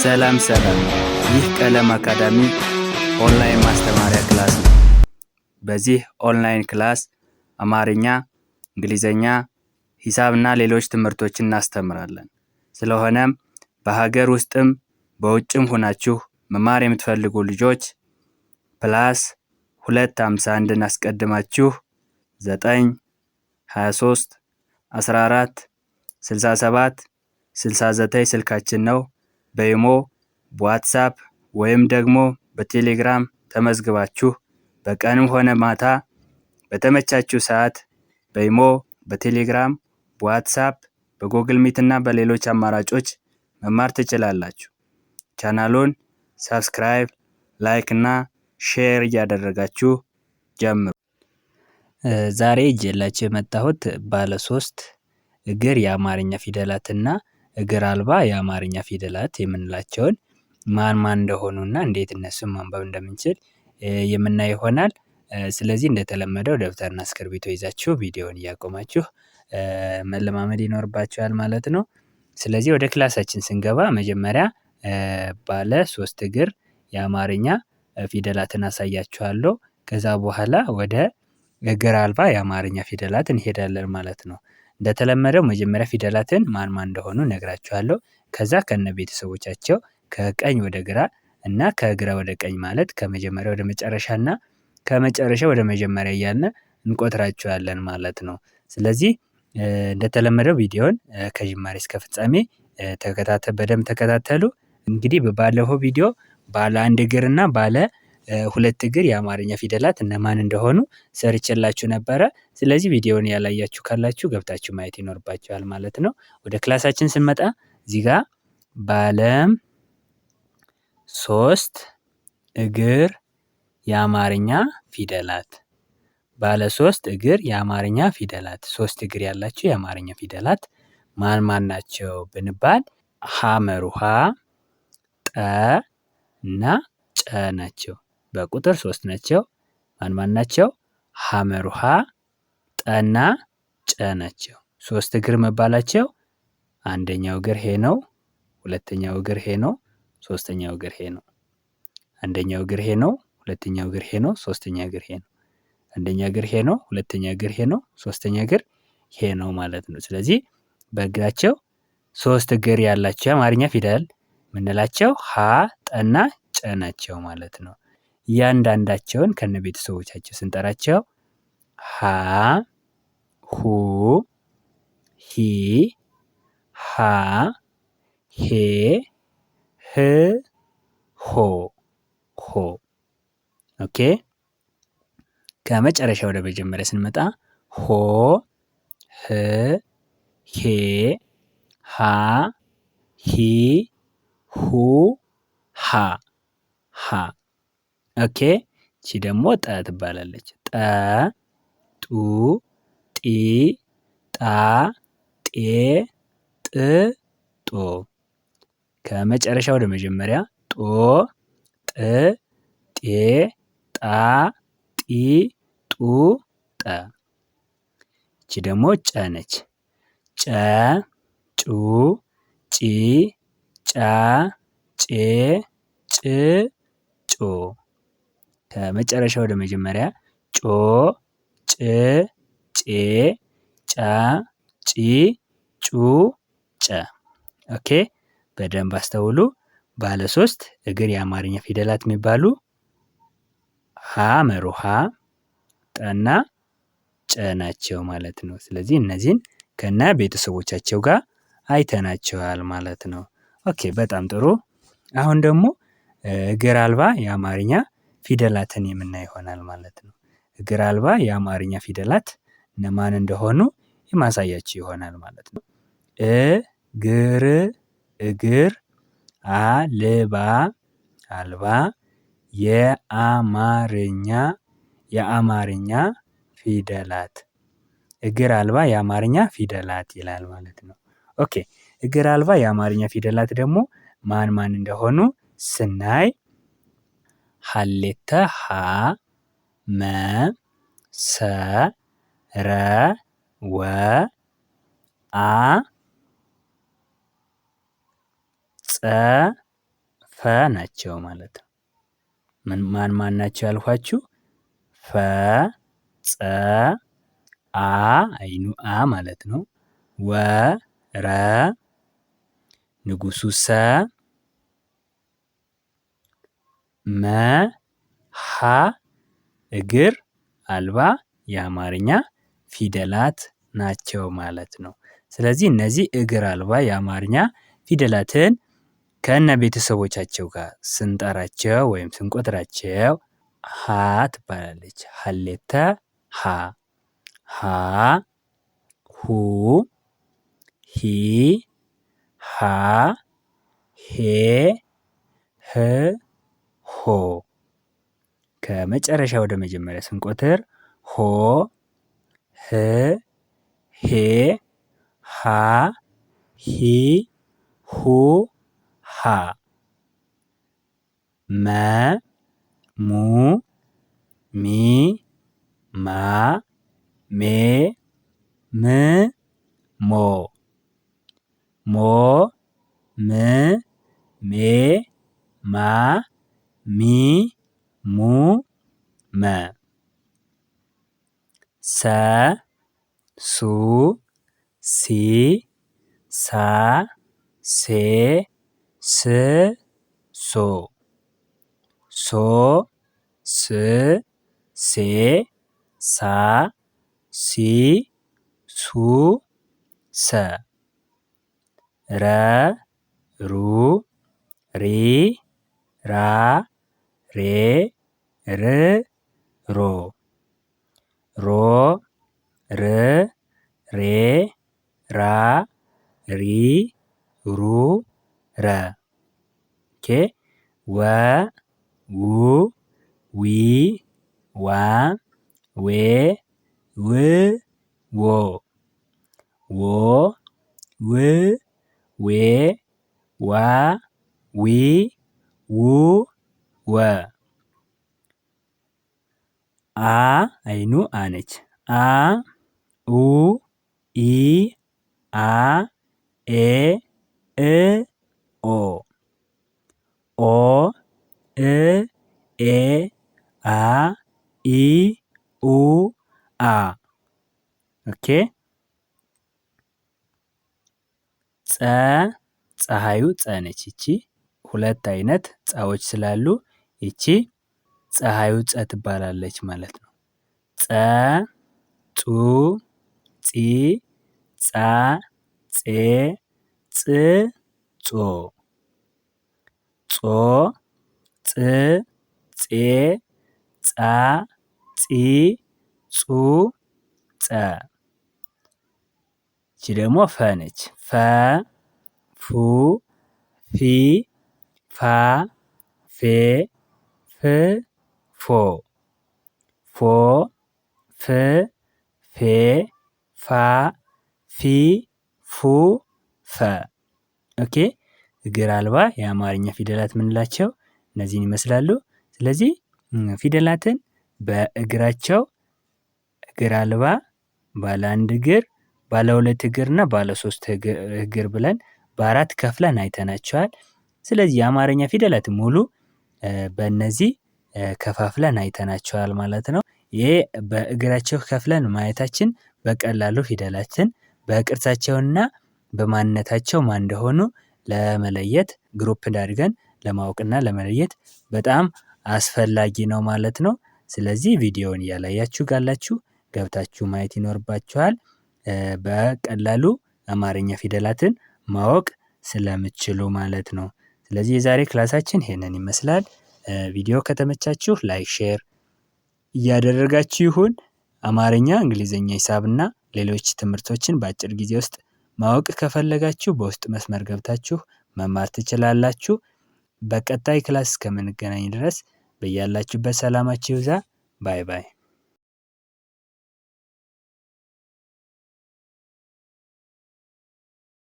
ሰላም ሰላም፣ ይህ ቀለም አካዳሚ ኦንላይን ማስተማሪያ ክላስ ነው። በዚህ ኦንላይን ክላስ አማርኛ፣ እንግሊዘኛ፣ ሂሳብና ሌሎች ትምህርቶችን እናስተምራለን። ስለሆነም በሀገር ውስጥም በውጭም ሆናችሁ መማር የምትፈልጉ ልጆች +251 አስቀድማችሁ 9 23 14 67 69 ስልካችን ነው። በኢሞ በዋትሳፕ ወይም ደግሞ በቴሌግራም ተመዝግባችሁ በቀንም ሆነ ማታ በተመቻችሁ ሰዓት በኢሞ በቴሌግራም በዋትሳፕ በጎግል ሚት እና በሌሎች አማራጮች መማር ትችላላችሁ። ቻናሉን ሰብስክራይብ፣ ላይክ እና ሼር እያደረጋችሁ ጀምሩ። ዛሬ ይዤላችሁ የመጣሁት ባለ 3 እግር የአማርኛ ፊደላትና እግር አልባ የአማርኛ ፊደላት የምንላቸውን ማን እንደሆኑና እንዴት እነሱን ማንበብ እንደምንችል የምናይ ይሆናል። ስለዚህ እንደተለመደው ደብተርና እስክርቢቶ ይዛችሁ ቪዲዮውን እያቆማችሁ መለማመድ ይኖርባችኋል ማለት ነው። ስለዚህ ወደ ክላሳችን ስንገባ መጀመሪያ ባለ 3 እግር የአማርኛ ፊደላትን አሳያችኋለሁ። ከዛ በኋላ ወደ እግር አልባ የአማርኛ ፊደላት እንሄዳለን ማለት ነው። እንደተለመደው መጀመሪያ ፊደላትን ማን እንደሆኑ እነግራችኋለሁ። ከዛ ከነ ቤተሰቦቻቸው ከቀኝ ወደ ግራ እና ከግራ ወደ ቀኝ ማለት ከመጀመሪያ ወደ መጨረሻና ከመጨረሻ ወደ መጀመሪያ እያልን እንቆጥራቸዋለን ማለት ነው። ስለዚህ እንደተለመደው ቪዲዮን ከጅማሬ እስከ ፍጻሜ በደንብ ተከታተሉ። እንግዲህ ባለፈው ቪዲዮ ባለ 1 እግር እና ባለ 2 እግር የአማርኛ ፊደላት እነማን እንደሆኑ ሰርቼላችሁ ነበረ። ስለዚህ ቪዲዮውን ያላያችሁ ካላችሁ ገብታችሁ ማየት ይኖርባችኋል ማለት ነው። ወደ ክላሳችን ስንመጣ እዚህ ጋር ባለ 3 እግር የአማርኛ ፊደላት ባለ 3 እግር የአማርኛ ፊደላት 3 እግር ያላቸው የአማርኛ ፊደላት ማን ናቸው ብንባል ሐመሩሃ፣ ጠ እና ጨ ናቸው። በቁጥር 3 ናቸው። ማን ናቸው? ሐመሩሃ፣ ጠና ጨ ናቸው። 3 እግር መባላቸው አንደኛው እግር ሄ ነው፣ ሁለተኛው እግር ሄ ነው፣ ሶስተኛው እግር ሄ ነው። አንደኛው እግር ሄ ነው፣ ሁለተኛው እግር ሄ ነው፣ ሶስተኛ እግር ሄ ነው። አንደኛ እግር ሄ ነው፣ ሁለተኛ እግር ሄ ነው፣ ሶስተኛ እግር ሄ ነው ማለት ነው። ስለዚህ በእግራቸው 3 እግር ያላቸው የአማርኛ ፊደል ምንላቸው ሀ፣ ጠና ጨ ናቸው ማለት ነው። እያንዳንዳቸውን ከነ ቤተሰቦቻቸው ስንጠራቸው ሀ፣ ሁ፣ ሂ፣ ሃ፣ ሄ፣ ህ፣ ሆ፣ ሆ። ኦኬ። ከመጨረሻ ወደ መጀመሪያ ስንመጣ ሆ፣ ህ፣ ሄ፣ ሃ፣ ሂ፣ ሁ፣ ሃ፣ ሃ። ኦኬ። እቺ ደግሞ ጠ ትባላለች። ጠ፣ ጡ፣ ጢ፣ ጣ፣ ጤ፣ ጥ፣ ጦ። ከመጨረሻ ወደ መጀመሪያ ጦ፣ ጥ፣ ጤ፣ ጣ፣ ጢ፣ ጡ፣ ጠ። እቺ ደግሞ ጨ ነች። ጨ፣ ጩ፣ ጪ፣ ጫ፣ ጬ፣ ጭ፣ ጮ። ከመጨረሻ ወደ መጀመሪያ ጮ፣ ጭ፣ ጬ፣ ጫ፣ ጪ፣ ጩ፣ ጨ። ኦኬ። በደንብ አስተውሉ። ባለ 3 እግር የአማርኛ ፊደላት የሚባሉ ሐመሩሃ፣ ጠና ጨ ናቸው ማለት ነው። ስለዚህ እነዚህን ከነ ቤተሰቦቻቸው ጋር አይተናቸዋል ማለት ነው። ኦኬ፣ በጣም ጥሩ። አሁን ደግሞ እግር አልባ የአማርኛ ፊደላትን የምናይ ይሆናል ማለት ነው። እግር አልባ የአማርኛ ፊደላት እነማን እንደሆኑ የማሳያችሁ ይሆናል ማለት ነው። እግር፣ እግር፣ አልባ፣ አልባ፣ የአማርኛ ፊደላት። እግር አልባ የአማርኛ ፊደላት ይላል ማለት ነው። ኦኬ። እግር አልባ የአማርኛ ፊደላት ደግሞ ማን እንደሆኑ ስናይ ሀሌተ ሀ፣ መ፣ ሰ፣ ረ፣ ወ፣ አ፣ ጸ፣ ናቸው ማለት ነው። ማን ማን ናቸው ያልኳችሁ? ፈ፣ ጸ፣ አ አይኑ አ ማለት ነው። ወ፣ ረ፣ ንጉሱ ሰ፣ መ፣ ሀ እግር አልባ የአማርኛ ፊደላት ናቸው ማለት ነው። ስለዚህ እነዚህ እግር አልባ የአማርኛ ፊደላትን ከነ ቤተሰቦቻቸው ጋር ስንጠራቸው ወይም ስንቆጥራቸው ሀ ትባላለች። ሀሌተ ሀ፣ ሀ፣ ሁ፣ ሂ፣ ሃ፣ ሄ፣ ህ፣ ሆ። ከመጨረሻ ወደ መጀመሪያ ስንቆጥር ሆ፣ ህ፣ ሄ፣ ሃ፣ ሂ፣ ሁ፣ ሃ። መ፣ ሙ፣ ሚ፣ ማ፣ ሜ፣ ም፣ ሞ። ሞ፣ ም፣ ሜ፣ ማ፣ ሚ፣ ሙ፣ መ። ሰ፣ ሱ፣ ሲ፣ ሳ፣ ሴ፣ ስ፣ ሶ። ሶ፣ ስ፣ ሴ፣ ሳ፣ ሲ፣ ሱ፣ ሰ። ረ፣ ሩ፣ ሪ፣ ራ፣ ሬ፣ ር፣ ሮ። ሮ፣ ር፣ ሬ፣ ራ፣ ሪ፣ ሩ፣ ረ። ወ፣ ው፣ ዊ፣ ዋ፣ ዌ፣ ው፣ ዎ። ዎ፣ ው፣ ዌ፣ ዋ፣ ዊ፣ ው፣ ወ። አ አይኑ አ ነች። አ፣ ኡ፣ ኢ፣ አ፣ ኤ፣ እ፣ ኦ። ኦ፣ እ፣ ኤ፣ አ፣ ኢ፣ ኡ፣ አ። ኦኬ። ጸ፣ ፀሐዩ ጸ ነች። ይቺ ሁለት አይነት ጸዎች ስላሉ ይቺ ፀሐዩ ጸ ትባላለች ማለት ነው። ጸ፣ ጹ፣ ጺ፣ ጻ፣ ጼ፣ ጽ፣ ጾ። ጾ፣ ጽ፣ ጼ፣ ጻ፣ ጺ፣ ጹ፣ ጸ። ይቺ ደግሞ ፈ ነች። ፈ፣ ፉ፣ ፊ፣ ፋ፣ ፌ፣ ፍ፣ ፎ። ፎ፣ ፍ፣ ፌ፣ ፋ፣ ፊ፣ ፉ፣ ፈ። ኦኬ። እግር አልባ የአማርኛ ፊደላት የምንላቸው እነዚህን ይመስላሉ። ስለዚህ ፊደላትን በእግራቸው እግር አልባ፣ ባለ አንድ እግር፣ ባለ ሁለት እግር እና ባለ ሶስት እግር ብለን በአራት ከፍለን አይተናቸዋል። ስለዚህ የአማርኛ ፊደላት ሙሉ በእነዚህ ከፋፍለን አይተናቸዋል ማለት ነው። ይሄ በእግራቸው ከፍለን ማየታችን በቀላሉ ፊደላትን በቅርጻቸውና በማንነታቸው ማን እንደሆኑ ለመለየት ግሩፕ አድርገን ለማወቅና ለመለየት በጣም አስፈላጊ ነው ማለት ነው። ስለዚህ ቪዲዮውን እያላያችሁ ካላችሁ ገብታችሁ ማየት ይኖርባችኋል። በቀላሉ አማርኛ ፊደላትን ማወቅ ስለምትችሉ ማለት ነው። ስለዚህ የዛሬ ክላሳችን ይሄንን ይመስላል። ቪዲዮ ከተመቻችሁ ላይክ፣ ሼር እያደረጋችሁ ይሁን። አማርኛ፣ እንግሊዘኛ፣ ሂሳብና ሌሎች ትምህርቶችን በአጭር ጊዜ ውስጥ ማወቅ ከፈለጋችሁ በውስጥ መስመር ገብታችሁ መማር ትችላላችሁ። በቀጣይ ክላስ እስከምንገናኝ ድረስ በያላችሁበት ሰላማችሁ ይብዛ። ባይ ባይ።